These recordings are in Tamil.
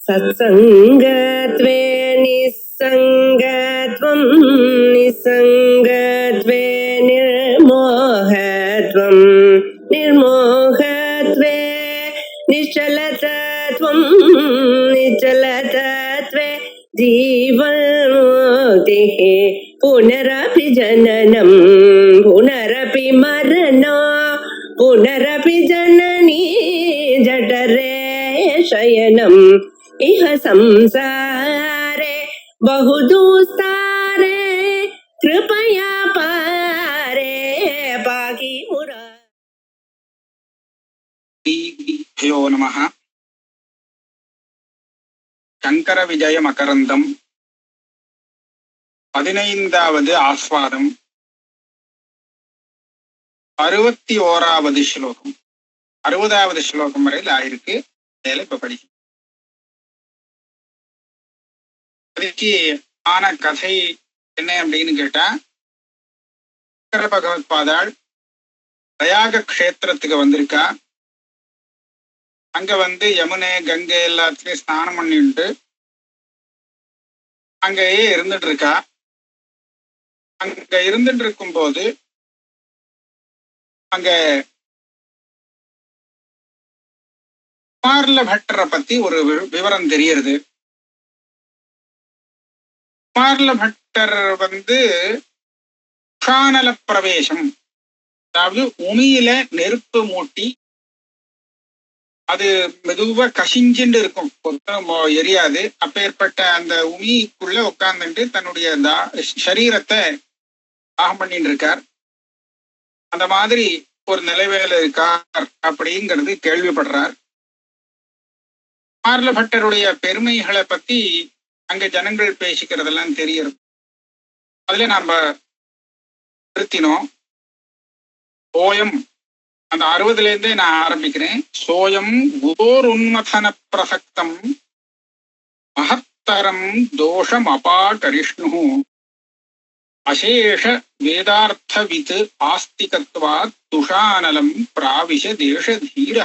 सत्सङ्गत्वे निस्सङ्गत्वं निस्सङ्गत्वे निर्मोहत्वं निर्मोहत्वे निश्चलतत्वं निश्चलतत्वे जीवन्मुक्तिः पुनरपि जननं पुनरपि मरणं पुनरपि जननी जठरे शयनम् इह संसारे बहुदुस्तारे कृपया पारे पाहि श्रीभ्यो नमः. शंकर विजय मकरंदम 15வது ஆஸ்வாதம் 61வது ஸ்லோகம் 60வது ஸ்லோகம் வரையில் ஆயிருக்கு. இப்ப படிக்க அதுக்கு ஆன கதை என்ன அப்படின்னு கேட்டா, சங்கர பகவத் பாதாள் பிரயாக க்ஷேத்திரத்துக்கு வந்திருக்கா. அங்க யமுனை கங்கை எல்லாத்துலயும் ஸ்நானம் பண்ணிட்டு அங்கேயே இருந்துட்டு இருக்கா. அங்க இருந்துட்டு இருக்கும் போது அங்க குமார்ல பட்டரை பத்தி ஒரு விவரம் தெரியறது. குமார்ல பட்டர் உஷானல பிரவேசம், அதாவது உமியில நெருப்பு மூட்டி அது மெதுவா கசிஞ்சுட்டு இருக்கும், எரியாது. அப்பேற்பட்ட அந்த உமிக்குள்ள உட்கார்ந்துட்டு தன்னுடைய சரீரத்தை தாகம் பண்ணிட்டு இருக்கார். அந்த மாதிரி ஒரு நிலைவேல இருக்கார் அப்படிங்கிறது கேள்விப்படுறார். குமார்ல பட்டருடைய பெருமைகளை பத்தி அங்க ஜனங்கள் பேசிக்கிறதெல்லாம் தெரியுது. அதுல நாம நிறுத்தினோம். ஓயம் அந்த 60ல இருந்தே நான் ஆரம்பிக்கிறேன். சோயம் குரோர் உன்மதன பிரசக்தம் மகத்தரம் தோஷம் அபாகரிஷ்ணு அசேஷ வேதார்த்தவித் ஆஸ்திகத்வாத் துஷானலம் பிராவிஷ தேச தீர.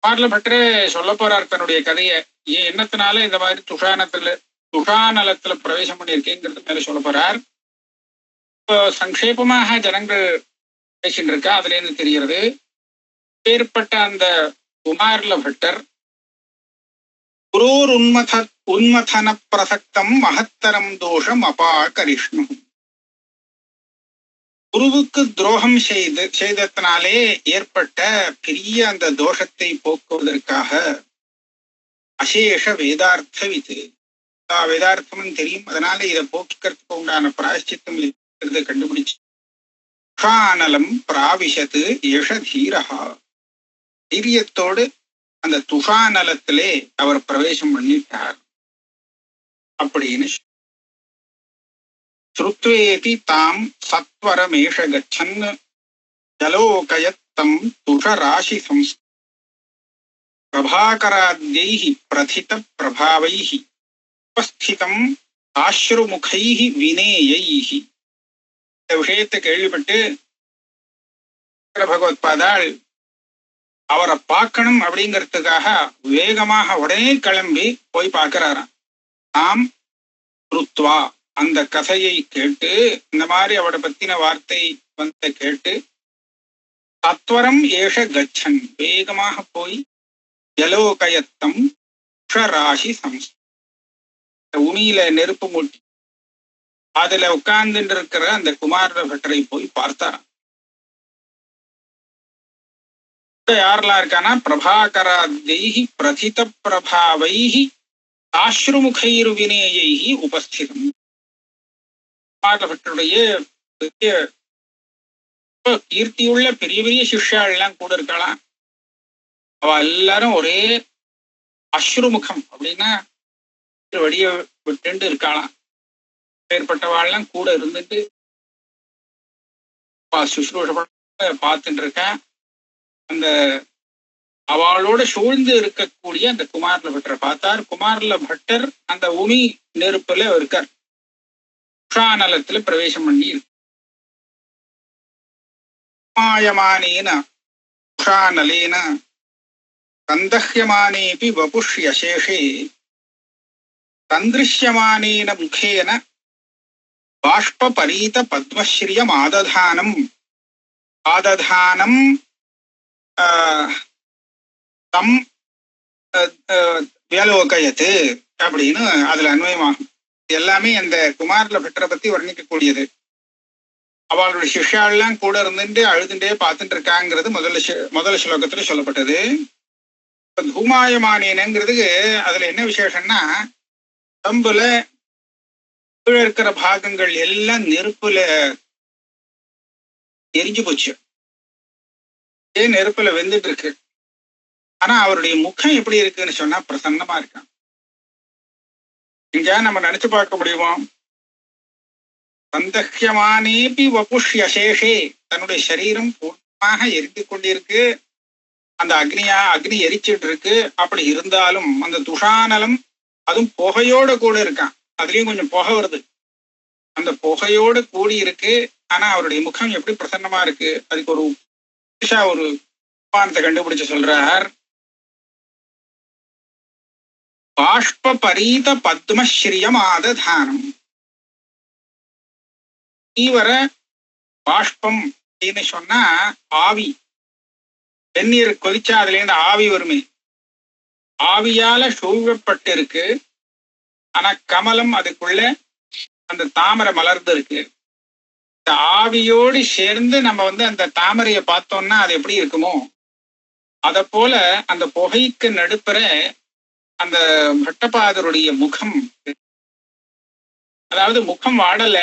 குமார்ல பட்டரே சொல்ல போறார் தன்னுடைய கதையை. என்னத்தினால இந்த மாதிரி துஷானலத்துல பிரவேசம் பண்ணியிருக்கேங்கிறது மேல சொல்ல போறார். இப்போ சங்கேபமாக ஜனங்கள் பேசிட்டு இருக்கா, அதுல இருந்து தெரிகிறது. ஏற்பட்ட அந்த குமார்ல பட்டர் குரோர் உன்மதன பிரசக்தம் மகத்தரம் தோஷம் அபாகரிஷ்ணு, குருவுக்கு துரோகம் செய்தத்தினாலே ஏற்பட்ட பெரிய அந்த தோஷத்தை போக்குவதற்காக அசேஷ வேதார்த்த விது, வேதார்த்தமும் தெரியும், அதனால இதை போக்குறதுக்கு உண்டான பிராயச்சித்தம் கண்டுபிடிச்சு துஷானலம் பிராவிஷத்து ஏஷ தீரஹா, தைரியத்தோடு அந்த துஷானலத்திலே அவர் பிரவேசம் பண்ணிட்டார் அப்படின்னு. ஸ்ருத்வேதி தாம் சத்வரமேஷ கச்சன் ஜலோகயத்தம் துஷராசி சம்ஸ் பிரபாகராத்யைஹி பிரதித பிரபாவைஹி உபஸ்திதம் ஆஸ்ருமுகைஹி வினேயைஹி. இந்த விஷயத்தை கேள்விப்பட்டு பகவத் பாதாள் அவரை பார்க்கணும் அப்படிங்கிறதுக்காக வேகமாக உடனே கிளம்பி போய் பார்க்கிறாராம். தாம் ருத்வா, அந்த கதையை கேட்டு, இந்த மாதிரி அவரை பத்தின வார்த்தை கேட்டு, தத்வரம் ஏஷ கச்சன், வேகமாக போய் ஜலோகயத்தம் உஷராசி சம்ஸ், உமியில நெருப்பு மூட்டி அதுல உட்கார்ந்துட்டு இருக்கிற அந்த குமார பட்டரை போய் பார்த்தாராம். யாரெல்லாம் இருக்கானா, பிரபாகராத்யைஹி பிரதித பிரபாவைஹி ஆஸ்ருமுகைர் வினேயைஹி உபஸ்திதம். குமார பட்டருடைய கீர்த்தியுள்ள பெரிய பெரிய சிஷ்யாள் எல்லாம் கூட இருக்கலாம். அவ எல்லாரும் ஒரே அஸ்ருமுகம் அப்படின்னா வடிய விட்டு இருக்கலாம். ஏற்பட்டவாள்லாம் கூட இருந்துட்டு சுஷ்ரூஷ பார்த்துட்டு இருக்கேன். அந்த அவளோட சூழ்ந்து இருக்கக்கூடிய அந்த குமார்ல பட்டரை பார்த்தார். குமார்ல பட்டர் அந்த உமி நெருப்புல இருக்கார். உஷானலத்துல பிரவேசம் பண்ணி இருக்கு. மாயமானேன உஷானலேன சந்தஹ்யமானேபி வபுஷ்யசேஷே சந்திருஷ்யமானேன முகேன பாஷ்பபரீத பத்மஸ்ரீயம் ஆததானம் தம் வியலோகயத்து அப்படின்னு அதுல அன்வயமாகும். எல்லாமே அந்த குமாரில பட்டரை பத்தி வர்ணிக்கக்கூடியது. அவளுடைய சிஷ்யாலாம் கூட இருந்துட்டு அழுதுண்டே பார்த்துட்டு இருக்காங்கிறது முதல் ஸ்லோகத்துல சொல்லப்பட்டது. தூமாயமானேனங்கிறதுக்கு அதுல என்ன விசேஷம்னா, உடம்புல கீழே இருக்கிற பாகங்கள் எல்லாம் நெருப்புல எரிஞ்சு போச்சு, நெருப்புல வெந்துட்டு இருக்கு. ஆனா அவருடைய முகம் எப்படி இருக்குன்னு சொன்னா பிரசன்னமா இருக்கான். இங்க நம்ம நினைச்சு பார்க்க முடியுமோ, சந்தஹ்யமானேபி வபுஷ்யசேஷே, தன்னுடைய சரீரம் பூர்ணமாக எரிந்து கொண்டிருக்கு, அந்த அக்னி எரிச்சிட்டு இருக்கு. அப்படி இருந்தாலும் அந்த துஷானலம் அதுவும் புகையோட கூட இருக்கான். அதுலயும் கொஞ்சம் புகை வருது, அந்த புகையோட கூடி இருக்கு. ஆனா அவருடைய முகம் எப்படி பிரசன்னமா இருக்கு, அதுக்கு ஒரு உபானத்தை கண்டுபிடிச்சு சொல்றார். பாஷ்ப பரீத பத்மஸ்ரீயம் ஆததானம். தீவர பாஷ்பம் அப்படின்னு சொன்னா ஆவி, வெந்நீர் கொதிச்சா அதுல இருந்து ஆவி வருமே, ஆவியால சூழப்பட்டு இருக்கு. ஆனா கமலம் அதுக்குள்ள அந்த தாமரை மலர்ந்து இருக்கு. இந்த ஆவியோடு சேர்ந்து நம்ம அந்த தாமரையை பார்த்தோம்னா அது எப்படி இருக்குமோ அத போல அந்த புகைக்கு நடுப்புற அந்த பட்டபாதருடைய முகம், அதாவது முகம் வாடல,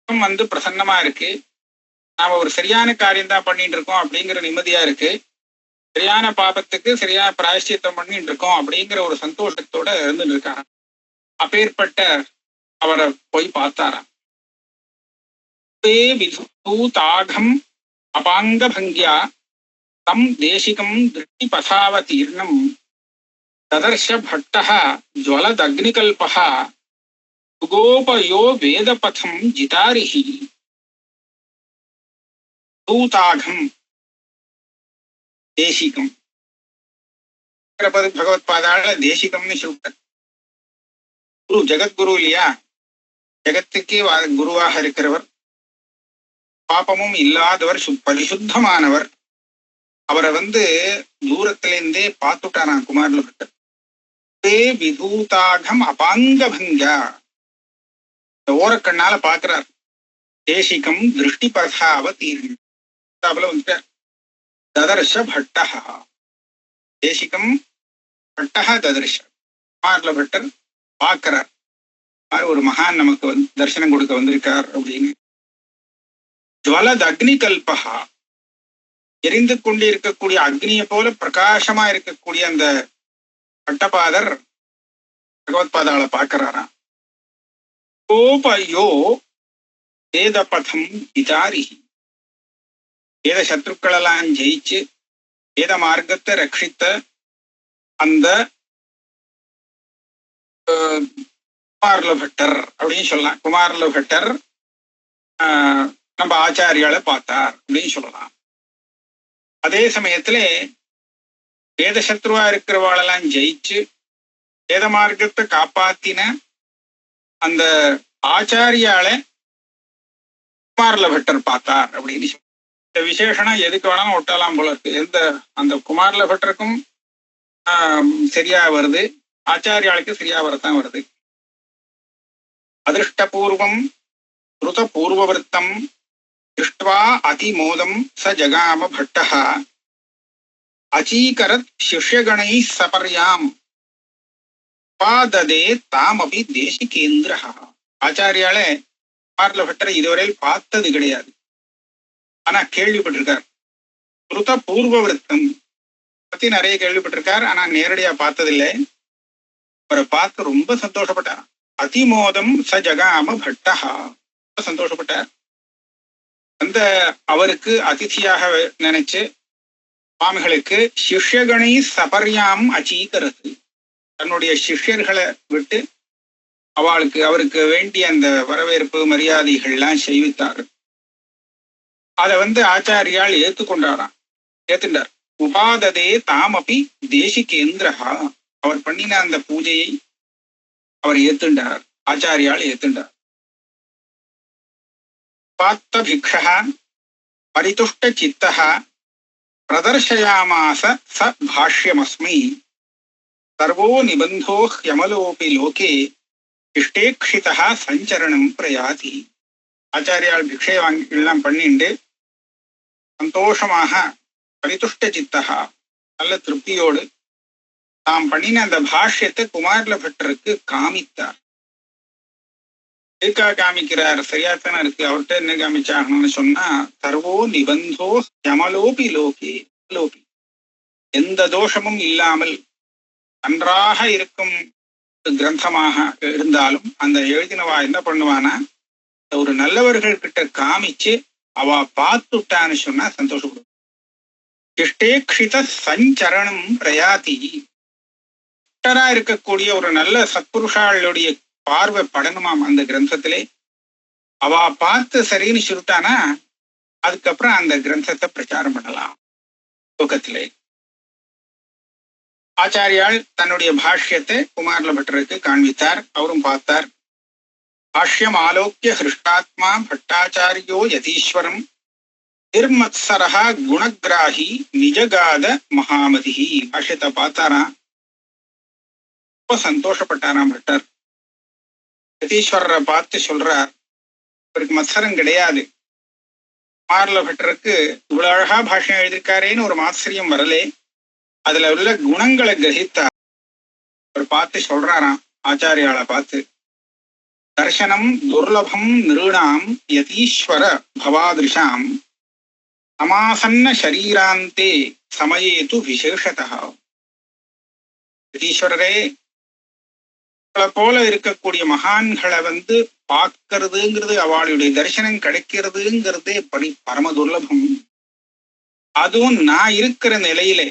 முகம் பிரசன்னமா இருக்கு. நாம ஒரு சரியான காரியம் தான் பண்ணிட்டு இருக்கோம் அப்படிங்கிற நிம்மதியா இருக்கு. சரியான பாபத்துக்கு சரியான பிராயஷ்சித்தம் பண்ணிட்டு இருக்கோம் அப்படிங்கிற ஒரு சந்தோஷத்தோட இருந்துட்டு இருக்காங்க. அப்பேற்பட்ட அவரை போய் பார்த்தாராம். விதூதாகம் அபாங்க பங்கியா தம் தேசிகம் திருஷ்டி பசாவதீர்ணம் ததர்ஷ பட்டः ஜ்வலதக்னிகல்பः சுகோபயோ வேதபதம் ஜிதாரிஹி. தூதாகம் தேசிகம், பகவத்பாதால தேசிகம்னு சொல்ற குரு, ஜெகத்குரு இல்லையா, ஜெகத்துக்கே குருவாக இருக்கிறவர், பாபமும் இல்லாதவர், பரிசுத்தமானவர். அவரை தூரத்திலிருந்தே பார்த்துட்டானா குமாரில பட்டர். விதூதாகம் அபாங்க பங்கா, ஓரக்கண்ணால பாக்குறார். தேசிகம் திருஷ்டி பதாவ தீர்ண ததர்ஷ பட்டா, தேசிகம் பட்டா ததர்ஷ, குமாரில பட்டர் பார்க்கிறார். ஒரு மகான் நமக்கு தரிசனம் கொடுக்க வந்திருக்கார் அப்படின்னு. ஜ்வலத் அக்னி கல்பகா, எரிந்து கொண்டு இருக்கக்கூடிய அக்னியை போல பிரகாசமா இருக்கக்கூடிய அந்த பட்டபாதர் பகவத்பாதால பார்க்கிறாராம். கோபயோ வேதபதம் ஹிதாரி, வேத சத்ருக்களெல்லாம் ஜெயிச்சு வேத மார்க்கத்தை ரட்சித்த அந்த குமாரில பட்டர் அப்படின்னு சொல்லலாம். குமாரில பட்டர் நம்ம ஆச்சாரியால பார்த்தார் அப்படின்னு சொல்லலாம். அதே சமயத்துல வேத சத்ருவா இருக்கிறவாளெல்லாம் ஜெயிச்சு வேத மார்க்கத்தை காப்பாத்தின அந்த ஆச்சாரியால குமாரில பட்டர் பார்த்தார் அப்படின்னு சொல்ல. இந்த விசேஷனம் எதுக்கு வேணாலும் ஒட்டலாம் போல இருக்கு. அந்த குமாரில பட்டருக்கும் சரியா வருது, ஆச்சாரியாளுக்கு சரியா வரத்தான் வருது. அதிருஷ்டபூர்வம் ஸ்ருத பூர்வவர்த்தம் திருஷ்ட்வா அதிமோதம் ச ஜகாம பட்டः அச்சீகரத் சிஷ்யகணை சபர்யாம் பாததே தாமபி தேசிகேந்திரः. ஆச்சாரியாலே குமாரில பட்டரை இதுவரையில் பார்த்தது கிடையாது, ஆனா கேள்விப்பட்டிருக்கார். ஸ்ருத பூர்வவர்த்தம் பத்தி நிறைய கேள்விப்பட்டிருக்கார், ஆனா நேரடியா பார்த்ததில்லை. அவரை பார்த்து ரொம்ப சந்தோஷப்பட்டார். அதிமோதம் ச ஜகாம பட்டः, சந்தோஷப்பட்டார். அவருக்கு அதிதியாக நினைச்சு சுவாமிகளுக்கு சிஷ்யகணை சபர்யாம் அச்சீகரது, தன்னுடைய சிஷ்யர்களை விட்டு அவருக்கு வேண்டிய அந்த வரவேற்பு மரியாதைகள்லாம் செய்வித்தார். அதை ஆச்சாரியால் ஏத்துண்டார். உபாததே தாமபி தேசிகேந்திரஹா. அவர் பண்ணின அந்த பூஜையை அவர் ஏத்துண்டார், ஆச்சாரியால் ஏத்துண்டார். பாத்த பிக்ஷா பரிதுஷ்ட சித்தஹ பிரதர்ஷயாமாச ச பாஷ்யமஸ்மி சர்வோ நிபந்தோ யமலோபி லோகே இஷ்டேக்ஷிதா சஞ்சரணம் பிரயாதி. ஆச்சாரியால் பிக்ஷை வாங்கி எல்லாம் பண்ணிண்டு சந்தோஷமாக பரிதுஷ்ட சித்தகா நல்ல திருப்தியோடு தாம் பண்ணின அந்த பாஷ்யத்தை குமாரல பட்டருக்கு காமித்தார். எதுக்காக காமிக்கிறார்? சரியாத்தானே இருக்கு. அவர்கிட்ட என்ன காமிச்சாகணும்னு சொன்னா, சர்வோ நிபந்தோ யமலோபி லோகே லோபி, எந்த தோஷமும் இல்லாமல் நன்றாக இருக்கும் கிரந்தமாக இருந்தாலும் அந்த எழுதினவா என்ன பண்ணுவானா, ஒரு நல்லவர்கள் கிட்ட காமிச்சு அவ பார்த்துட்டான்னு சொன்னா சந்தோஷப்படும். இஷ்டேக்ஷித சஞ்சரணம் பிரயாதி. இருக்கக்கூடிய ஒரு நல்ல சத்புருஷாளுடைய பார்வை படணுமாம் அந்த கிரந்தத்திலே. அவ பார்த்து சரின்னு சொல்லிட்டானா அதுக்கப்புறம் அந்த கிரந்தத்தை பிரச்சாரம் பண்ணலாம் லோகத்திலே. ஆச்சாரியால் தன்னுடைய பாஷ்யத்தை குமாரல பட்டருக்கு காண்பித்தார். அவரும் பார்த்தார். பாஷ்யம் ஆலோக்கிய ஹிருஷ்டாத்மா பட்டாச்சாரியோ யதீஸ்வரம் நிர்மத்சரஹா குணகிராஹி நிஜகாத மகாமதி. பாஷ்யத்தை பார்த்தாராம், ரொம்ப சந்தோஷப்பட்டாராம் பட்டர். யதீஸ்வரரை பார்த்து சொல்றார், இவருக்கு மத்சரம் கிடையாது. குமாரல பட்டருக்கு இவ்வளவு அழகா பாஷ்யம் எழுதியிருக்காரேன்னு ஒரு மாத்சரியம் வரலே, அதுல உள்ள குணங்களை கிரகித்தார். அவர் பார்த்து சொல்றாராம் ஆச்சாரியால பார்த்து, தர்சனம் துர்லபம் நிருணாம் யதீஸ்வர பவாதிருஷாம் சமாசன்ன ஷரீராந்தே சமயேது விசேஷதா. யதீஸ்வரரே, போல இருக்கக்கூடிய மகான்களை பார்க்கறதுங்கிறது, அவளுடைய தரிசனம் கிடைக்கிறதுங்கிறதே பரம துர்லபம். அதுவும் நான் இருக்கிற நிலையிலே,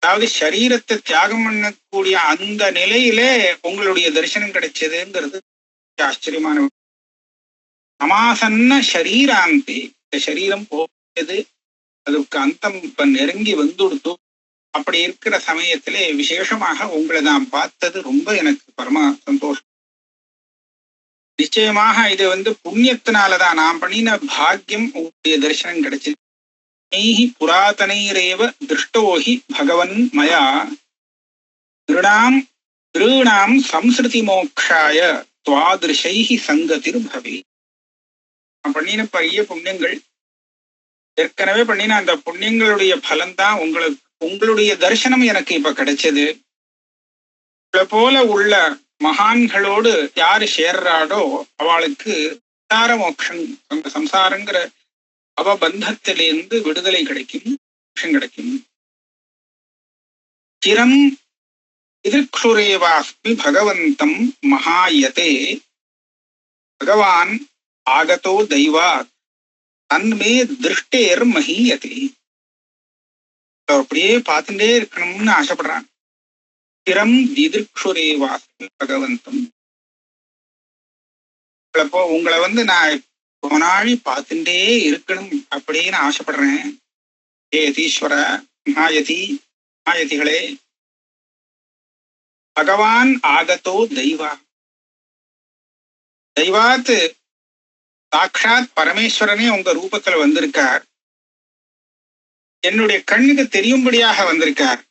அதாவது சரீரத்தை தியாகம் பண்ணக்கூடிய அந்த நிலையிலே உங்களுடைய தரிசனம் கிடைச்சதுங்கிறது ஆச்சரியமான. சமாசன்ன ஷரீராந்தே, இந்த சரீரம் போகுது, அதுக்கு அந்தம் இப்ப நெருங்கி வந்துடுத்து. அப்படி இருக்கிற சமயத்திலே விசேஷமாக உங்களை நான் பார்த்தது ரொம்ப எனக்கு பரம சந்தோஷம். நிச்சயமாக இது புண்ணியத்தினாலதான், நான் பண்ணின பாக்கியம் உங்களுடைய தரிசனம் கிடைச்சது. நைஹி புராதனைரேவ திருஷ்டோஹி பகவன் மயா திருணாம் சம்ஸ்ருதி மோக்ஷாய துவாதிருஷைஹி சங்கதிர் பவே. நான் பண்ணின பெரிய புண்ணியங்கள், ஏற்கனவே பண்ணின அந்த புண்ணியங்களுடைய பலன்தான் உங்களுடைய தரிசனம் எனக்கு இப்ப கிடைச்சது. இதை போல உள்ள மகான்களோடு யாரு சேர்றாடோ அவளுக்கு சம்சார மோட்சம், சம்சாரங்கிற அவபந்தத்திலிருந்து விடுதலை கிடைக்கும், மோட்சம் கிடைக்கும். சிரம் எதிர்க்ஷுரேவாஸ்மி பகவந்தம் மகாயதே பகவான் ஆகதோ தெய்வாத் தன்மே திருஷ்டேர் மஹீயதே. அப்படியே பார்த்துட்டே இருக்கணும்னு ஆசைப்படுறான். சிரம் திதிர்க்ஷுரேவாஸ்மி பகவந்தம். உங்களை நான் போனாழி பார்த்துட்டே இருக்கணும் அப்படின்னு ஆசைப்படுறேன். ஏ யதீஸ்வர மகாயதிகளே, பகவான் ஆகதோ தெய்வாத் சாட்சாத் பரமேஸ்வரனே உங்க ரூபத்துல வந்திருக்கார். என்னுடைய கண்ணுக்கு தெரியும்படியாக வந்திருக்கார்.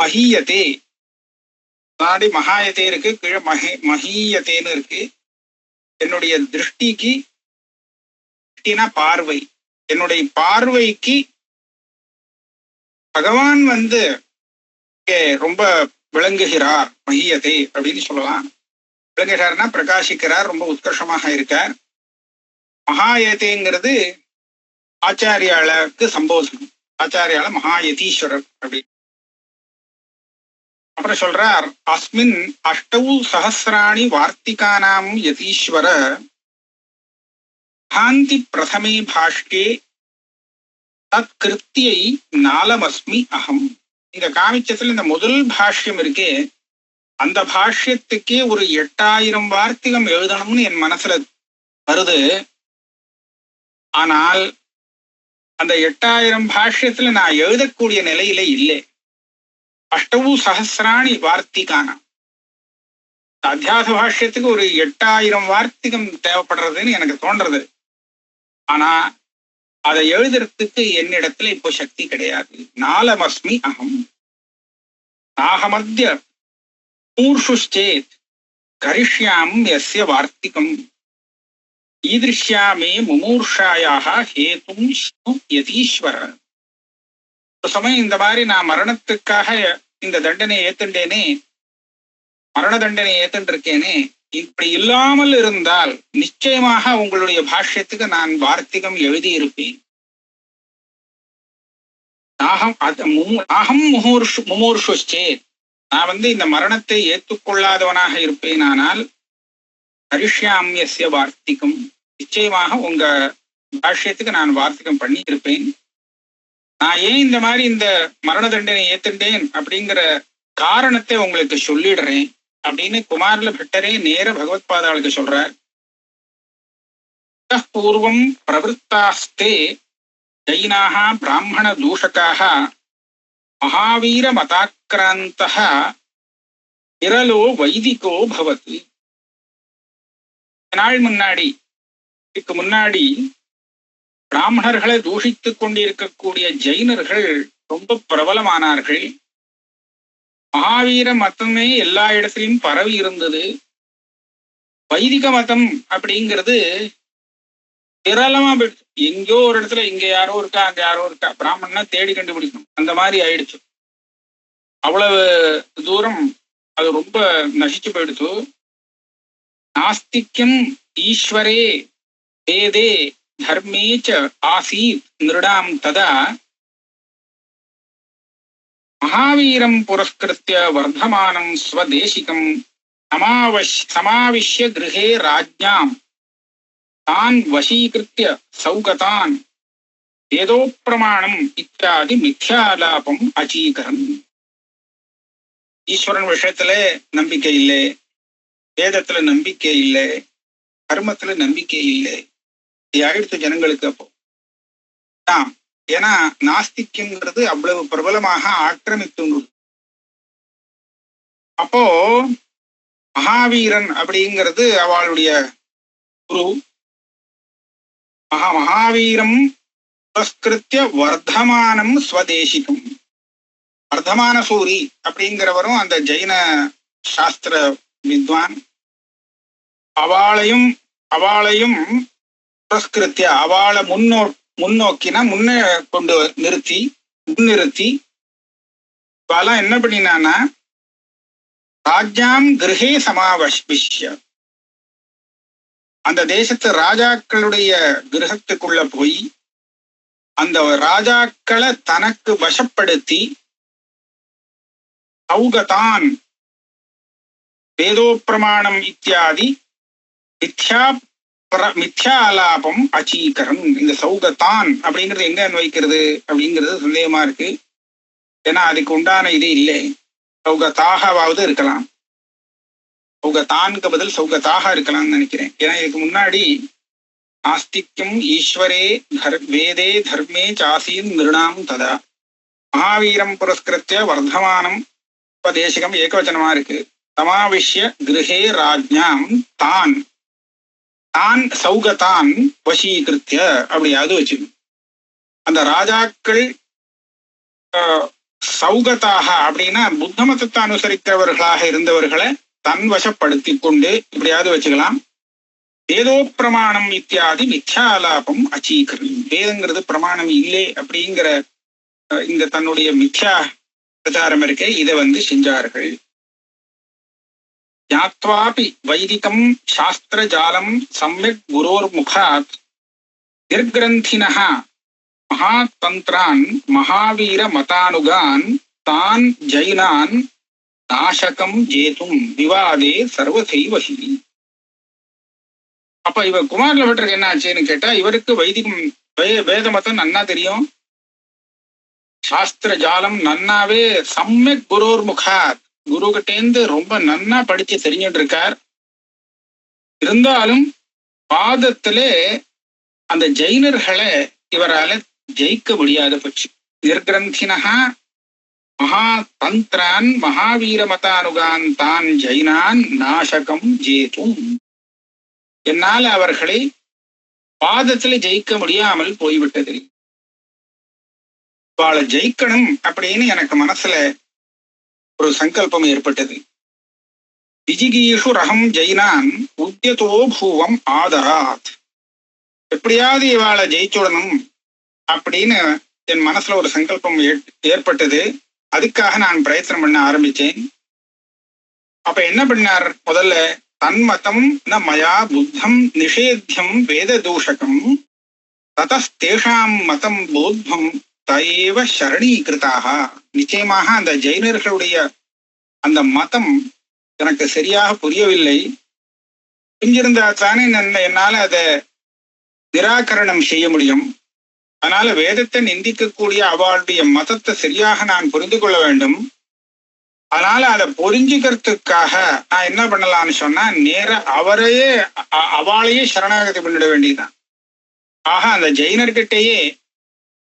மஹீயதே, முன்னாடி மகாயதே இருக்கு, கீழே மஹீயதேன்னு இருக்கு. என்னுடைய திருஷ்டிக்கு, பார்வை, என்னுடைய பார்வைக்கு பகவான் ரொம்ப விளங்குகிறார். மஹீயதே அப்படின்னு சொல்லலாம். விளங்குகிறார்னா பிரகாசிக்கிறார், ரொம்ப உத்கர்ஷமாக இருக்கார். மகாயதேங்கிறது ஆச்சாரியாளுக்கு சம்போதனம். ஆச்சாரியால மகாயதீஸ்வரர் அப்படி. அப்புறம் சொல்றார், அஸ்மின் அஷ்டௌ சஹசிராணி வார்த்திகானாம் யதீஸ்வர காந்தி பிரதமே பாஷ்யே தத் கிருத்தியை நாலமஸ்மி அகம். இங்க காமிச்சத்துல இந்த முதல் பாஷ்யம் இருக்கே, அந்த பாஷ்யத்துக்கே ஒரு 8000 வார்த்திகம் எழுதணும்னு என் மனசுல வருது. ஆனால் அந்த 8000 பாஷ்யத்துல நான் எழுதக்கூடிய நிலையில இல்லை. அஷ்டவு சஹசிராணி வார்த்திகான அத்தியாச பாஷ்யத்துக்கு ஒரு 8000 வார்த்திகம் தேவைப்படுறதுன்னு எனக்கு தோன்றது. ஆனா அதை எழுதுறதுக்கு என்னிடத்துல இப்போ சக்தி கிடையாது. நாலமஸ்மி அகம் நாகமத்ய மூர்ஷுச்சேத் கரிஷ்யாம் யஸ்ய வார்த்திகம் ஈதிருஷ்யாமே முமூர்ஷாயாக ஹேதும் யதீஸ்வர. ஒரு சமயம் இந்த மாதிரி நான் மரணத்துக்காக இந்த தண்டனை ஏத்துண்டேனே, மரண தண்டனை ஏத்துண்டிருக்கேனே, இப்படி இல்லாமல் இருந்தால் நிச்சயமாக உங்களுடைய பாஷ்யத்துக்கு நான் வார்த்திகம் எழுதியிருப்பேன். அகம் முமூர்ஷுச்சேத், நான் இந்த மரணத்தை ஏற்றுக்கொள்ளாதவனாக இருப்பேனானால் கரிஷ்யாமியஸ்ய வார்த்திகம், நிச்சயமாக உங்க பாஷ்யத்துக்கு நான் வார்த்திகம் பண்ணி இருப்பேன். நான் ஏன் இந்த மாதிரி இந்த மரண தண்டனை ஏத்துட்டேன் அப்படிங்கிற காரணத்தை உங்களுக்கு சொல்லிடுறேன் அப்படின்னு குமாரல பட்டரே நேர பகவத்பாதாளுக்கு சொல்றார். பூர்வம் பிரவருத்தாஸ்தே ஜைனாக பிராமண தூஷகாக மகாவீர மதாக்கிராந்தः விரலோ வைதிகோ பவதி. நாள் முன்னாடி, இதுக்கு முன்னாடி பிராமணர்களை தூஷித்துக் கொண்டிருக்கக்கூடிய ஜெயினர்கள் ரொம்ப பிரபலமானார்கள். மகாவீர மதமே எல்லா இடத்திலையும் பரவி இருந்தது. வைதிக மதம் அப்படிங்கிறது விரலமா போயிடுச்சு. எங்கேயோ ஒரு இடத்துல இங்க யாரோ இருக்கா, அங்க யாரோ இருக்கா, பிராமணனா தேடி கண்டுபிடிக்கணும், அந்த மாதிரி ஆயிடுச்சு. அவ்வளவு தூரம் அது ரொம்ப நசிச்சு போயிடுச்சு. நாஸ்திக்யம் ஈஸ்வரே வேதே தர்மே ச ஆசீத் நிருடாம் ததா மகாவீரம் புரஸ்கிருத்ய வர்தமானம் ஸ்வதேசிகம் சமாவிஷ்ய கிருஹே ராஜ்ஞாம் தான் வசீகிருத்ய சௌகதான் வேதோப்பிரமாணம் இத்தியாதி மித்யாலாபம் அச்சீகரம். ஈஸ்வரன் விஷயத்துல நம்பிக்கை இல்லை, வேதத்துல நம்பிக்கை இல்லை, கர்மத்துல நம்பிக்கை இல்லை, ஆயிடுத்து ஜனங்களுக்கு. அப்போ ஏன்னா நாஸ்திக்யங்கிறது அவ்வளவு பிரபலமாக ஆக்கிரமித்து. அப்போ மகாவீரன் அப்படிங்கிறது அவளுடைய குரு. மகாவீரம் புரஸ்கிருத்ய வர்தமானம் ஸ்வதேசிகம். வர்தமான சூரி அப்படிங்கிறவரும் அந்த ஜெயின சாஸ்திர வித்வான். அவளையும் புரஸ்கிருத்ய அவளை முன்னோக்கினா முன்ன கொண்டு முன்னிறுத்தி இவெல்லாம் என்ன பண்ணினான்னா ராஜ்யாம் கிருஹே சமாவிஷ்ய, அந்த தேசத்து ராஜாக்களுடைய கிரகத்துக்குள்ள போய் அந்த ராஜாக்களை தனக்கு வசப்படுத்தி சௌகதான் வேதோப்பிரமாணம் இத்தியாதி மித்யாலாபம் அச்சீகரம். இந்த சௌகத்தான் அப்படிங்கிறது எங்க அன்வைக்கிறது அப்படிங்கிறது சந்தேகமா இருக்கு. ஏன்னா அதுக்கு உண்டான இது இல்லை. சௌகத்தாகவாவது இருக்கலாம், சௌகத்தானுக்கு பதில் சௌகத்தாக இருக்கலாம்னு நினைக்கிறேன். ஏன்னா இதுக்கு முன்னாடி நாஸ்திக்யம் ஈஸ்வரே வேதே தர்மே சாசீன் நிருணாம் ததா மகாவீரம் புரஸ்கிருத்ய வர்தமானம் உபதேசகம் ஏகவச்சனமா இருக்கு. சமாவிஷ்ய கிருஹே ராஜ்ஞாம் தான் சௌகதான் வசீகிருத்ய அப்படியாவது வச்சு அந்த ராஜாக்கள் சௌகத்தாக அப்படின்னா புத்த மதத்தை அனுசரித்தவர்களாக இருந்தவர்களை தன் வசப்படுத்தி கொண்டு இப்படியாவது வச்சுக்கலாம். வேதோ பிரமாணம் இத்தியாதி மித்யாலாபம் அச்சீகரம். வேதங்கிறது பிரமாணம் இல்லை அப்படிங்கிற இந்த தன்னுடைய மித்யா பிரச்சாரம் இருக்கே, இதை செஞ்சார்கள். ஞாத்வாபி வைதிகம் சாஸ்திர ஜாலம் சம்யக் குரோர் முகாத் நிர்கிரந்தினஹ மகாதந்திரான் மகாவீர மதானுகான் தான் ஜைனான் நாசகம் ஜேதும் விவாதே சர்வசைவஹி. அப்ப இவர் குமாரல பட்டருக்கு என்ன ஆச்சுன்னு கேட்டா, இவருக்கு வைதிகம் வேத மதம் நன்னா தெரியும், சாஸ்திர ஜாலம் நன்னாவே சம்யக் குரோர் முகாத் குரு கிட்டேந்து ரொம்ப நன்னா படிச்சு தெரிஞ்சுட்டு இருக்கார். இருந்தாலும் பாதத்திலே அந்த ஜெயினர்களை இவரால ஜெயிக்க முடியாத பட்சி. நிர்கிரந்தினஹா மகாதந்திரான் மகாவீர மதானுகாந்தான் ஜெயினான் நாசகம் ஜேதும். என்னால் அவர்களை பாதத்துல ஜெயிக்க முடியாமல் போய்விட்டது. இவாளை ஜெயிக்கணும் அப்படின்னு எனக்கு மனசுல ஒரு சங்கல்பம் ஏற்பட்டது. விஜிகீஷு ரகம் ஜெயினான் உத்தியதோ பூவம் ஆதராத். எப்படியாவது இவாளை ஜெயிச்சுடணும் அப்படின்னு என் மனசுல ஒரு சங்கல்பம் ஏற்பட்டது. அதுக்காக நான் பிரயத்தனம் பண்ண ஆரம்பிச்சேன். அப்ப என்ன பண்ணார்? முதல்ல தன்மதம் ந மயா புத்தம் நிஷேத்தியம் வேத தூஷகம் ததஸ்தேஷாம் மதம் போத்வம் தயேவ சரணீகிருதாக. நிச்சயமாக அந்த ஜெயினர்களுடைய அந்த மதம் எனக்கு சரியாக புரியவில்லை. புரிஞ்சிருந்தா தானே என்னால அதை நிராகரணம் செய்ய முடியும். அதனால வேதத்தை நிந்திக்கக்கூடிய அவளுடைய மதத்தை சரியாக நான் புரிந்து கொள்ள வேண்டும். அதனால அதை புரிஞ்சுக்கிறதுக்காக நான் என்ன பண்ணலாம்னு சொன்னா, நேர அவளையே சரணாகதி பண்ணிட வேண்டியதுதான். ஆக அந்த ஜெயினர்கிட்டயே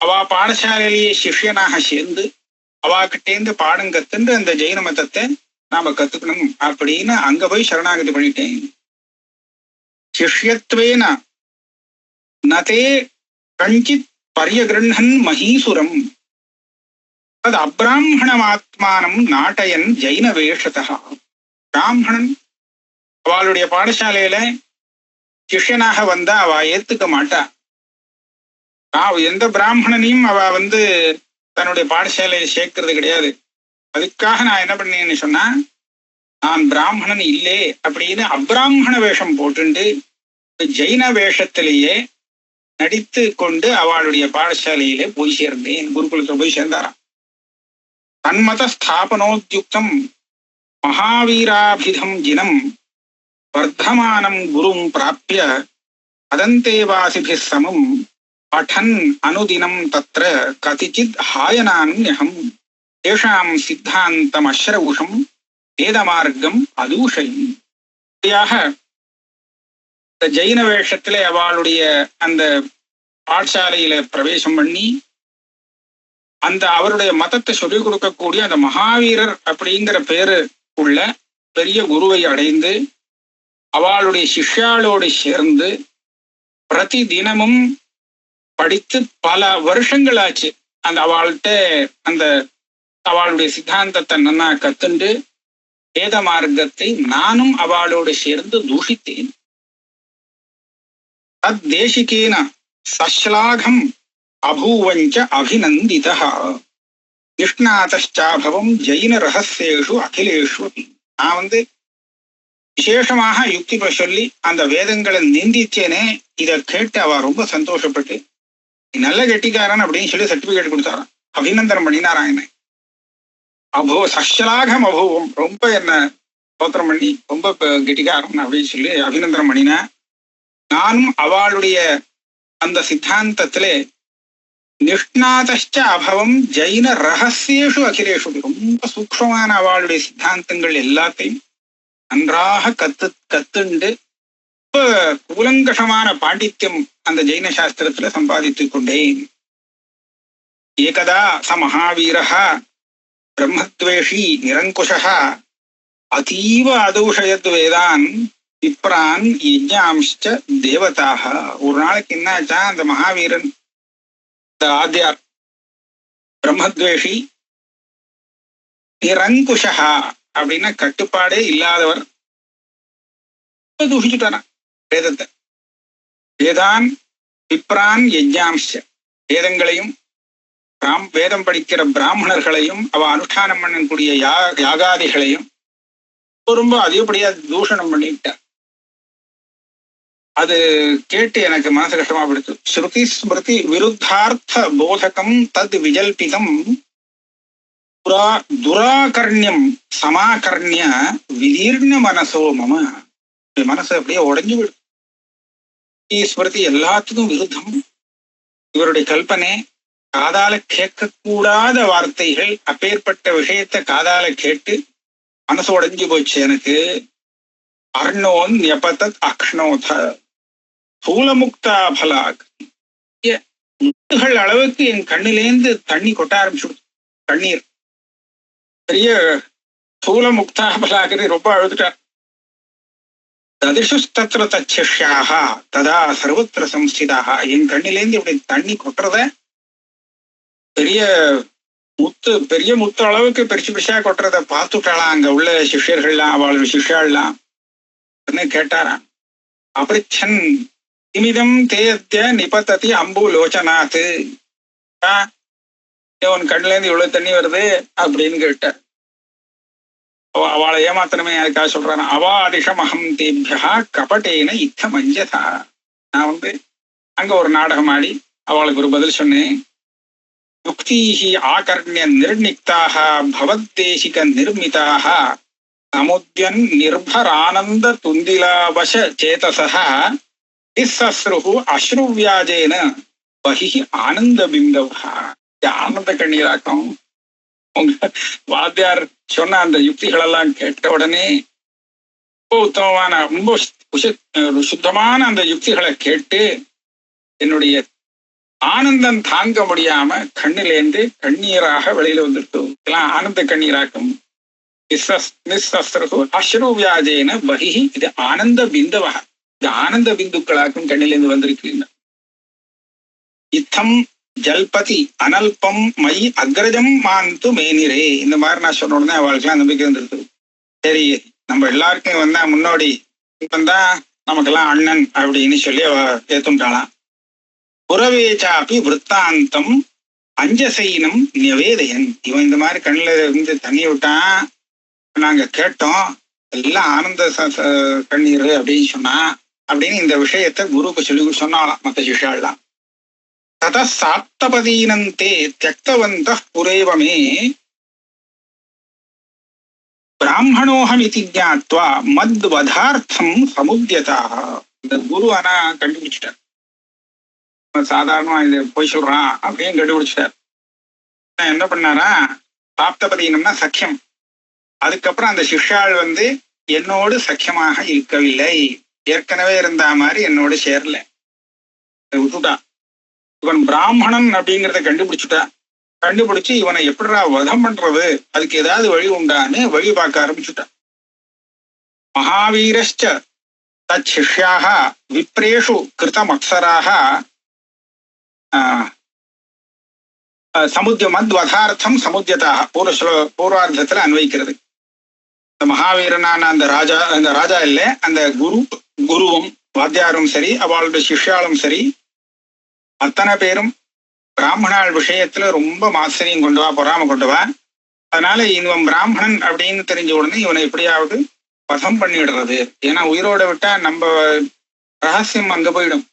அவ பாடசாலையிலேயே சிஷ்யனாக சேர்ந்து அவாகிட்டேந்து பாடம் கத்துண்டு அந்த ஜெயின மதத்தை நாம கத்துக்கணும் அப்படின்னு அங்க போய் சரணாகதி பண்ணிட்டேன். சிஷ்யத்வேன நதே கஞ்சித் பரியகிருஹன் மகீசுரம் அது அப்ராஹ்மணமாத்மானம் நாட்டயன் ஜெயின வேஷதா. பிராமணன் அவளுடைய பாடசாலையில சிஷ்யனாக வந்தா அவ ஏத்துக்க மாட்டா. எந்த பிராமணனையும் அவ தன்னுடைய பாடசாலையை சேர்க்கறது கிடையாது. அதுக்காக நான் என்ன பண்ணேன்னு சொன்னா, நான் பிராமணன் இல்லே அப்படின்னு அப்ராஹ்மண வேஷம் போட்டுண்டு ஜெயின வேஷத்திலேயே நடித்து கொண்டு அவளுடைய பாடசாலையிலே போய் சேர்ந்தேன். குருகுலத்துல போய் சேர்ந்தாராம். தன்மத ஸ்தாபனோத்யுக்தம் மகாவீராபிதம் ஜினம் வர்த்தமானம் குரும் பிராப்ய அதந்தேவாசிபி சமம் படன் அனுதினம் தத்ர கதிச்சித் ஹாயனான்யகம் தேஷாம் சித்தாந்தம் அஸ்ரவுஷம் வேதமார்க்கம் அதூஷயம். ஜெயின வேஷத்துல அவளுடைய அந்த பாடசாலையில பிரவேசம் பண்ணி அந்த அவருடைய மதத்தை சொல்லிக் கொடுக்கக்கூடிய அந்த மகாவீரர் அப்படிங்கிற பேரு உள்ள பெரிய குருவை அடைந்து அவளுடைய சிஷ்யாளோடு சேர்ந்து பிரதி தினமும் படித்து பல வருஷங்கள் ஆச்சு. அந்த அவள்கிட்ட அந்த அவளுடைய சித்தாந்தத்தை நன்னா கத்துண்டு வேத மார்க்கத்தை நானும் அவளோடு சேர்ந்து தூஷித்தேன். தத்தேசிகேன சஸ்லாகம் அபூவஞ்ச அபிநந்திதா நிஷ்ணாதாபவம் ஜெயின ரகசியேஷு அகிலேஷு. நான் விசேஷமாக யுக்தி சொல்லி அந்த வேதங்களை நிந்திச்சேனே, இதை கேட்டு அவ ரொம்ப சந்தோஷப்பட்டு நல்ல கெட்டிக்காரன் அப்படின்னு சொல்லி சர்டிபிகேட் கொடுத்தாராம். அபிநந்தனம் பண்ணினாராம். என்ன சஸ்லாகம் அபூவம், ரொம்ப என்ன ஸ்தோத்திரம் பண்ணி ரொம்ப கெட்டிக்காரன் அப்படின்னு சொல்லி அபிநந்தனம் பண்ணினா. நானும் அவளுடைய அந்த சித்தாந்தத்திலே நிஷ்ணாதச்ச அபவம் ஜெயின ரகசியேஷு அகிலேஷு, ரொம்ப சூக்ஷ்மமான அவளுடைய சித்தாந்தங்கள் எல்லாத்தையும் நன்றாக கத்துண்டு ரொம்ப கூலங்கஷமான பாண்டித்யம் அந்த ஜெயின சாஸ்திரத்துல சம்பாதித்துக் கொண்டேன். ஏகதா ச மகாவீரः பிரம்மத்வேஷி நிரங்குஷः அதீவ அதூஷயத் வேதான் விப்ரான் யஜ்ஞாம்ச்ச தேவதாக. ஒரு நாளைக்கு என்னாச்சா, அந்த மகாவீரன் ஆத்யார் பிரம்மத்வேஷி நிரங்குஷா அப்படின்னா கட்டுப்பாடே இல்லாதவர் தூஷிச்சுட்டாரான் வேதத்தை. வேதான் விப்ரான் யஜ்ஞாம்ச்ச, வேதங்களையும் வேதம் படிக்கிற பிராமணர்களையும் அவ அனுஷ்டானம் பண்ணக்கூடிய யாகாதிகளையும் ரொம்ப அதிகப்படியா தூஷணம் பண்ணிவிட்டார். அது கேட்டு எனக்கு மனசு கஷ்டமா படுத்து. ஸ்ருதி ஸ்மிருதி விருத்தார்த்த போதகம் தத் விஜல்பிதம் துராகர்ணியம் சமாகர்ணிய விதீர்ண மனசோ மம. மனசு அப்படியே உடைஞ்சு விடும். ஸ்மிருதி எல்லாத்துக்கும் விருத்தம். இவருடைய கல்பனை காதால கேட்கக்கூடாத வார்த்தைகள், அப்பேற்பட்ட விஷயத்தை காதால கேட்டு மனசு உடைஞ்சு போச்சு எனக்கு. அர்ணோன் ஞபதத் அக்ஷ்ணோத சூலமுக்தா பலாக். முட்டுகள் அளவுக்கு என் கண்ணிலேந்து தண்ணி கொட்ட ஆரம்பிச்சுடுச்சு. கண்ணீர் பெரிய ஸ்தூல முக்தாபலாகிரி ரொம்ப அழுதுட்டார். ததிஷுஸ்தத்ர தச்சிஷ்யாக ததா சர்வத்திர சம்ஸ்திதாக. என் கண்ணிலேந்து இப்படி தண்ணி கொட்டுறத பெரிய முத்து அளவுக்கு பெருசு பெருசா கொட்டுறத பார்த்துட்டாளாம் அங்க உள்ள சிஷ்யர்கள்லாம், அவள் சிஷ்யாள்லாம் கேட்டாராம். அபிருச்சன் இமிதம் தேத்திய நிபத்ததி அம்பு லோச்சனாத்து. உன் கண்ணுல இருந்து இவ்வளவு தண்ணி வருது அப்படின்னு கேட்டார். அவளை ஏமாத்தனமே யாருக்காக சொல்றான். அவாதிஷம் அகம் தேபியா கபட்டேன இத்த மஞ்சதா. நான் அங்க ஒரு நாடகம் ஆடி அவளுக்கு ஒரு பதில் சொன்னேன். யுக்தீஹி ஆகர்ணிய நிர்நிக்தாக பவத்தேசிக நிர்மிதாக சமுத்யன் நிர்பரானந்த துந்திலாவச சேதசः இஸ்ஸஸ்ருஹு அஸ்ருவ்யாஜேன பஹி ஆனந்த பிந்தவா. ஆனந்த கண்ணீராக்கம். உங்க வாத்தியார் சொன்ன அந்த யுக்திகள் எல்லாம் கேட்ட உடனே ரொம்ப உத்தமமான ரொம்ப சுத்தமான அந்த யுக்திகளை கேட்டு என்னுடைய ஆனந்தம் தாங்க முடியாம கண்ணிலேந்து கண்ணீராக வெளியில வந்துருக்கு. இதெல்லாம் ஆனந்த கண்ணீராக்கம். அஸ்ருவ்யாஜேன பஹி. இது ஆனந்த பிந்தவா. இது ஆனந்த பிந்துக்களாக்கும் கண்ணிலேந்து வந்திருக்கு. இத்தம் ஜல்பதி அனல்பம் மை அக்ரஜம் மாந்து மேனிரே. இந்த மாதிரி நான் சொன்ன உடனே அவளுக்கெல்லாம் நம்பிக்கை வந்துருக்கு. சரி, நம்ம எல்லாருக்கும் முன்னோடி வந்தா நமக்கெல்லாம் அண்ணன் அப்படின்னு சொல்லி அவ ஏத்துட்டாளாம். புறவேச்சாப்பி விற்த்தாந்தம் அஞ்சசைனம் நிவேதையன். இவன் இந்த மாதிரி கண்ணுல இருந்து தண்ணி விட்டான், நாங்க கேட்டோம், எல்லாம் ஆனந்த கண்ணீர் அப்படின்னு சொன்னா அப்படின்னு இந்த விஷயத்த குருக்கு சொல்லி சொன்னாலாம் மற்ற சிஷ்யாலாம். தத சாப்தபதீனந்தே தியக்தவந்த புரேவமே பிராமணோகம் இதி ஞாத்வா மத்வதார்த்தம் சமுத்யதாக. இந்த குரு ஆனா கண்டுபிடிச்சிட்டார். சாதாரணமா இது போய் சொல்றான் அப்படின்னு கண்டுபிடிச்சிட்டார். என்ன பண்ணாரா, சாப்தபதீனம்னா சக்கியம். அதுக்கப்புறம் அந்த சிஷ்யாள் என்னோடு சக்கியமாக இருக்கவில்லை, ஏற்கனவே இருந்த மாதிரி என்னோடு சேரல, விட்டுட்டா. இவன் பிராமணன் அப்படிங்கிறத கண்டுபிடிச்சு இவனை எப்படிடா வதம் பண்றது, அதுக்கு ஏதாவது வழி உண்டான்னு வழி பார்க்க ஆரம்பிச்சுட்டான். மகாவீரஸ்ச தத் சிஷ்யாக விப்ரேஷு கிருதம் அக்ஷராக மத்வதார்த்தம் சமுத்தியதாக பூர்வார்த்தத்துல அன்வைக்கிறது. இந்த மகாவீரனான அந்த ராஜா இல்லை, அந்த குருவும் வாத்தியாரும் சரி, அவளுடைய சிஷ்யாலும் சரி, அத்தனை பேரும் பிராமணாள் விஷயத்துல ரொம்ப மாத்சரியம் கொண்டு வா, பொறாம கொண்டு வா. அதனால இவன் பிராமணன் அப்படின்னு தெரிஞ்ச உடனே இவனை எப்படியாவது வதம் பண்ணிடுறது. ஏன்னா உயிரோட விட்டா நம்ம ரகசியம் அங்க போயிடும்,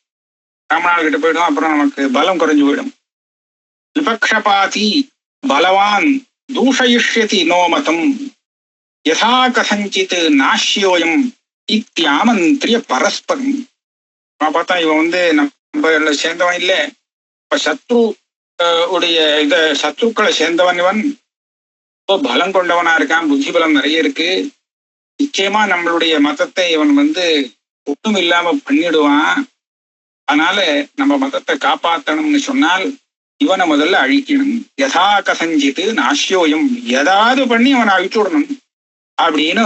பிராமணாள் கிட்ட போயிடும், அப்புறம் நமக்கு பலம் குறைஞ்சு போயிடும். விபக்ஷபாதி பலவான் தூஷயிஷ்யதி நோ மதம் யதா கதஞ்சித் நாஷ்யோயம் இத்தியாமந்திரிய பரஸ்பரம். பார்த்தா இவன் நம்ம சேர்ந்தவன் இல்லை, இப்ப சத்ருக்களை சேர்ந்தவன் இவன், பலம் கொண்டவனா இருக்கான், புத்தி பலம் நிறைய இருக்கு, நிச்சயமா நம்மளுடைய மதத்தை இவன் ஒன்றும் இல்லாம பண்ணிடுவான். அதனால நம்ம மதத்தை காப்பாற்றணும்னு சொன்னால் இவனை முதல்ல அழிக்கணும். யதா கசஞ்சித்து நாஷ்யோயம், ஏதாவது பண்ணி அவனை அழிச்சு விடணும் அப்படின்னு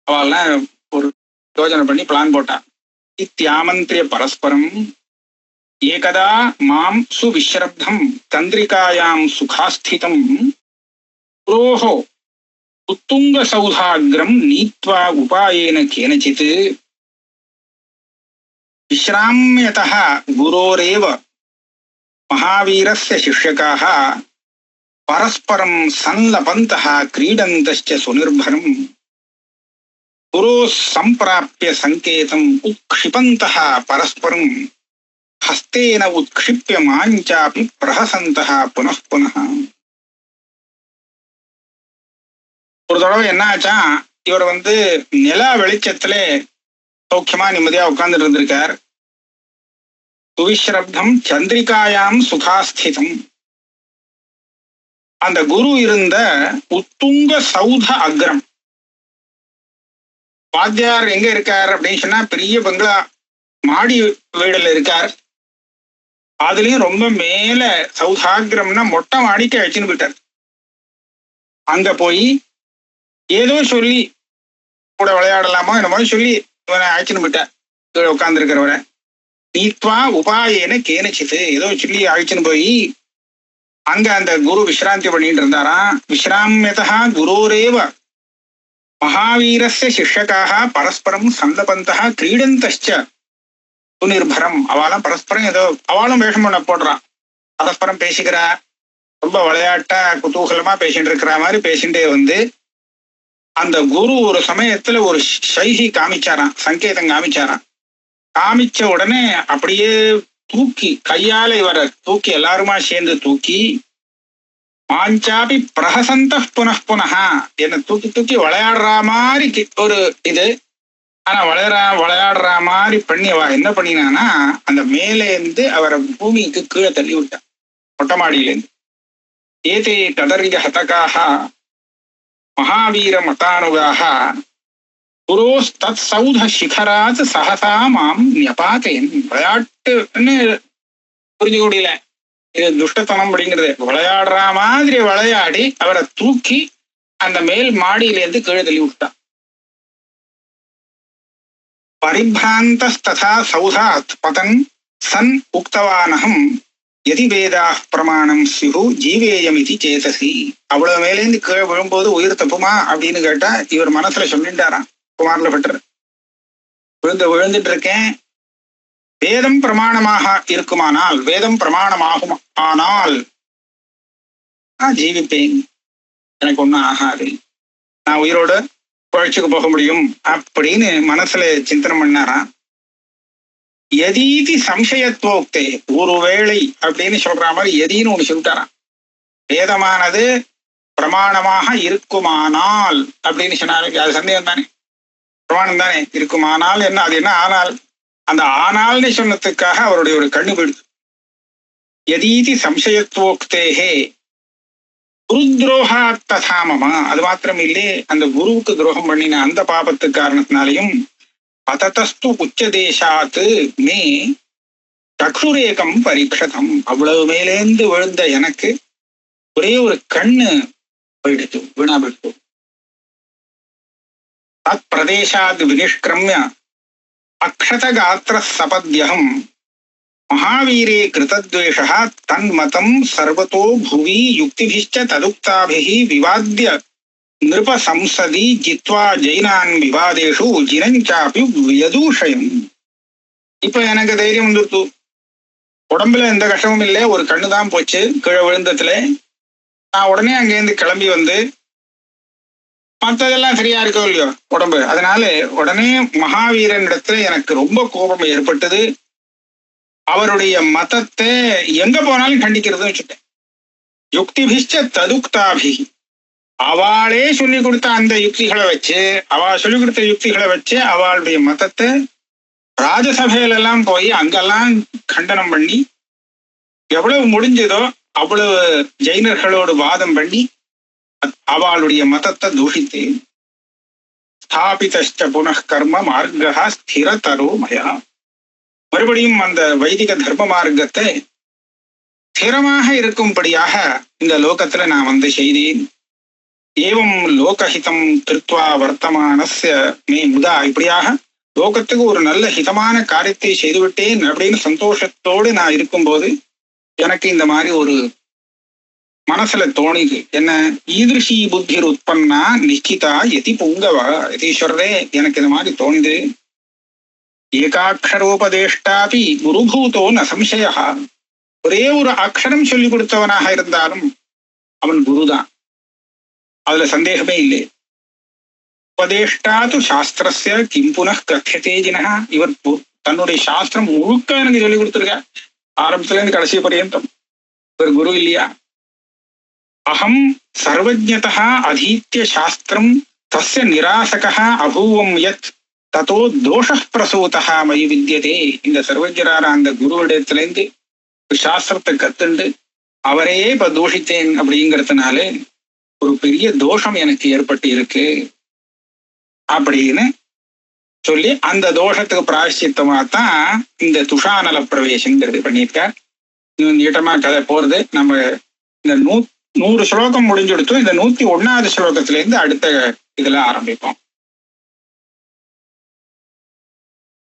அவெல்லாம் ஒரு யோஜனை பண்ணி பிளான் போட்டான். இத்தியாமந்திரிய பரஸ்பரம் ஏகதா மாம் சுவிஸ்ரப்தம் தந்திரிகாயாம் சுகாஸ்திதம் புரோஹோ உத்துங்க சௌதாகிரம் நீத்வா உபாயேன கேனச்சித் விஸ்ராம்யதः குரோரேவ மகாவீரஸ்ய சிஷ்யகாः பரஸ்பரம் சன்லபந்தः கிரீடந்தश्च சுநிர்பரம் குரோः சம்பிராப்ய சங்கேதம் உத்க்ஷிபந்தः பரஸ்பரம் ஹஸ்தேன உத்க்ஷிப்ய மாஞ்சாபி பிரஹசந்தः புனః புனः. ஒரு தடவை என்ன ஆச்சா, இவர் நிலா வெளிச்சத்துல சௌக்கியமா நிம்மதியா உட்கார்ந்துட்டு இருந்திருக்கார். சுவிஸ்ரப்தம் சந்திரிகாயாம் சுகாஸ்திதம். அந்த குரு இருந்த உத்துங்க சௌத அக்ரம், வாத்தியார் எங்க இருக்கார் அப்படின்னு சொன்னா பெரிய பங்களா மாடி வீடுல இருக்கார். அதுலயும் ரொம்ப மேல சௌதாகிரம்னா மொட்டை மாடிக்கு அழைச்சின்னு போயிட்டார். அங்க போய் ஏதோ சொல்லி கூட விளையாடலாமோ என்னமோ சொல்லி இவனை அழைச்சின்னு போயிட்டார். கீழே உட்கார்ந்து இருக்கிறவரை நீத்வா உபாயேன கேனச்சித்து ஏதோ சொல்லி அழைச்சின்னு போய் அங்க அந்த குரு விஸ்ராந்தி பண்ணிட்டு இருந்தாராம். விஸ்ராமியதா குரோரேவ மகாவீரஸ்ய சிஷ்யக்காக பரஸ்பரம் சந்தபந்தா கிரீடந்தச்ச சுநிர்பரம். அவளும் பரஸ்பரம் ஏதோ அவளும் வேஷம் பண்ண போடுறான். பரஸ்பரம் பேசிக்கிறா, ரொம்ப விளையாட்டா குதூகலமா பேசிட்டு இருக்கிற மாதிரி பேசிட்டே வந்து அந்த குரு ஒரு சமயத்துல ஒரு சைகை காமிச்சாராம், சங்கேதம் காமிச்சாராம். காமிச்ச உடனே அப்படியே தூக்கி கையால இவரை தூக்கி எல்லாருமா சேர்ந்து தூக்கி மாஞ்சாபி பிரஹசந்த புனః என்ன தூக்கி தூக்கி விளையாடுற மாதிரி ஒரு இது. ஆனா விளையாடுற மாதிரி பண்ணி அவ என்ன பண்ணினானா அந்த மேலே இருந்து அவரை பூமிக்கு கீழே தள்ளி விட்டான், மொட்டை மாடியிலேருந்து. ஏதே கதரிக ஹதகாக மகாவீர மதானுகாக குரோஸ் தத் சௌத சிகராத் சகசா மாம் ஞபாத்தேன். விளையாட்டுன்னு புரிஞ்சுக்க முடியல, இது துஷ்டத்தனம் அப்படிங்கிறது. விளையாடுற மாதிரி விளையாடி அவரை தூக்கி அந்த மேல் மாடியிலேருந்து கீழே தள்ளி விட்டான். பரிபிராந்தஸ்ததா சௌதாத் பதன் சன் உக்தவானகம் எதி வேதா பிரமாணம் சிறு ஜீவேயம் இது சேதசி. அவ்வளவு மேலேந்து கீழே விழும்போது உயிர் தப்புமா அப்படின்னு கேட்டா இவர் மனசுல சொல்லிட்டாராம் குமாரில பெற்று. விழுந்துட்டு இருக்கேன், வேதம் பிரமாணமாக இருக்குமானால், வேதம் பிரமாணமாகும் ஆனால் நான் ஜீவிப்பேன், எனக்கு ஒன்றும் ஆகாது, நான் உயிரோட பழச்சுக்கு போக முடியும் அப்படின்னு மனசுல சிந்தனை பண்ணாராம். எதீதி சம்சயத்துவோக்தே, ஒருவேளை அப்படின்னு சொல்ற மாதிரி எதின்னு ஒண்ணு சொல்லிட்டாராம். வேதமானது பிரமாணமாக இருக்குமானால் அப்படின்னு சொன்னாரு. அது சந்தேகம் தானே, பிரமாணம் தானே. இருக்குமானால் என்ன, அது என்ன ஆனால், அந்த ஆனால்னு சொன்னதுக்காக அவருடைய ஒரு கண்ணு போயிடுது. எதீதி சம்சயத்துவோக்தேஹே குருத்ரோகா ததாமமா. அது மாத்திரம் இல்லே, அந்த குருவுக்கு துரோகம் பண்ணின அந்த பாபத்து காரணத்தினாலையும் பததஸ்து உச்சதேசாத்து மே சக்ஷுரேகம் பரீட்சதம். அவ்வளவு மேலேந்து விழுந்த எனக்கு ஒரே ஒரு கண்ணு போயிடுச்சு, வீணா போயிடுச்சு. தத் பிரதேசாத் வினிஷ்கிரமிய அக்ஷதகாத்திர சபத்யம் மகாவீரே கிருதத்வேஷா தன்மதம் சர்வதோ புவி யுக்திபிஷ்ச ததுக்தாபிஹி விவாத்ய நிருப சம்சதி ஜித்வா ஜெயினான் விவாதேஷு ஜினஞ்சாபி யதூஷயம். இப்ப எனக்கு தைரியம் வந்துருத்து, உடம்புல எந்த கஷ்டமும் இல்லை, ஒரு கண்ணு தான் போச்சு கீழே விழுந்ததுல. நான் உடனே அங்கேருந்து கிளம்பி வந்து மற்றதெல்லாம் சரியா இருக்கோ இல்லையோ உடம்பு, அதனால உடனே மகாவீரன் இடத்துல எனக்கு ரொம்ப கோபம் ஏற்பட்டது. அவருடைய மதத்தை எங்க போனாலும் கண்டிக்கிறதுன்னு வச்சுட்டேன். யுக்திபிஷ்ச ததுக்தாபி, அவளே சொல்லி கொடுத்த அந்த யுக்திகளை வச்சு, அவள் சொல்லி கொடுத்த யுக்திகளை வச்சு அவளுடைய மதத்தை ராஜசபையில எல்லாம் போய் அங்கெல்லாம் கண்டனம் பண்ணி எவ்வளவு முடிஞ்சதோ அவ்வளவு ஜெயினர்களோடு வாதம் பண்ணி அவளுடைய மதத்தை தூஷித்தேன். ஸ்தாபிதஷ்ட புனః கர்ம மார்க்கா ஸ்திரதரோ மயா. மறுபடியும் அந்த வைதிக தர்ம மார்க்கத்தை ஸ்திரமாக இருக்கும்படியாக இந்த லோகத்துல நான் வந்து செய்தேன். ஏவம் லோகஹிதம் கிருத்வா வர்த்தமானஸ்ய மே முதா. இப்படியாக லோகத்துக்கு ஒரு நல்ல ஹிதமான காரியத்தை செய்துவிட்டேன் அப்படின்னு சந்தோஷத்தோடு நான் இருக்கும்போது எனக்கு இந்த மாதிரி ஒரு மனசுல தோணிது. என்ன, ஈதிருஷி புத்திர் உற்பன்னா நிச்சிதா எதி புங்கவா யதீஸ்வரரே, எனக்கு இந்த மாதிரி தோணுது. ஏகாட்சரோபதேஷ்டாபி குருபூதோ ந சம்சயா. ஒரே ஒரு அக்ஷரம் சொல்லி கொடுத்தவனாக இருந்தாலும் அவன் குருதான், அதுல சந்தேகமே இல்லை. உபதேஷ்டாது சாஸ்திரஸ்ய கிம் புனః கத்தியதே ஜினஹ. இவர் தன்னுடைய சாஸ்திரம் முழுக்க எனக்கு சொல்லி கொடுத்துருக்க, ஆரம்பத்துல இருந்து கடைசி பர்யந்தம். இவர் குரு இல்லையா? அகம் சர்வஜ்ஞதா அதீத்ய சாஸ்திரம் தஸ்ய நிராசகா அபூவம் யத் ததோ தோஷ பிரசூதா மயி வித்யதே. இந்த சர்வஜரான அந்த குருவிடத்திலேருந்து சாஸ்திரத்தை கத்துண்டு அவரையே இப்ப தூஷித்தேன் அப்படிங்கிறதுனால ஒரு பெரிய தோஷம் எனக்கு ஏற்பட்டு இருக்கு அப்படின்னு சொல்லி அந்த தோஷத்துக்கு பிராயஷ்சித்தமா தான் இந்த துஷானல பிரவேசங்கிறது பண்ணியிருக்கார். இன்னும் நீட்டமா கதை போறது. நம்ம இந்த 100 ஸ்லோகம் முடிஞ்செடுத்தோம். இந்த 101வது ஸ்லோகத்துல இருந்து அடுத்த இதுல ஆரம்பிப்போம்.